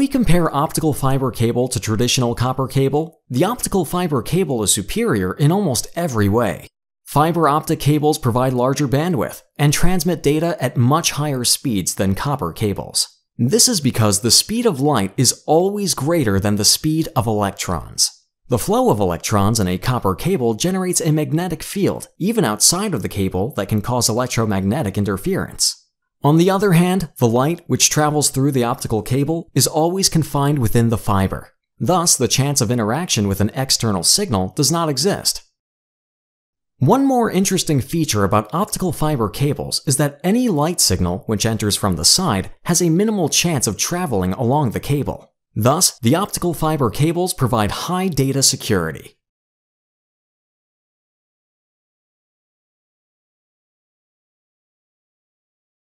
we compare optical fiber cable to traditional copper cable, the optical fiber cable is superior in almost every way. Fiber optic cables provide larger bandwidth and transmit data at much higher speeds than copper cables. This is because the speed of light is always greater than the speed of electrons. The flow of electrons in a copper cable generates a magnetic field, even outside of the cable, that can cause electromagnetic interference. On the other hand, the light, which travels through the optical cable, is always confined within the fiber. Thus, the chance of interaction with an external signal does not exist. One more interesting feature about optical fiber cables is that any light signal which enters from the side has a minimal chance of traveling along the cable. Thus, the optical fiber cables provide high data security.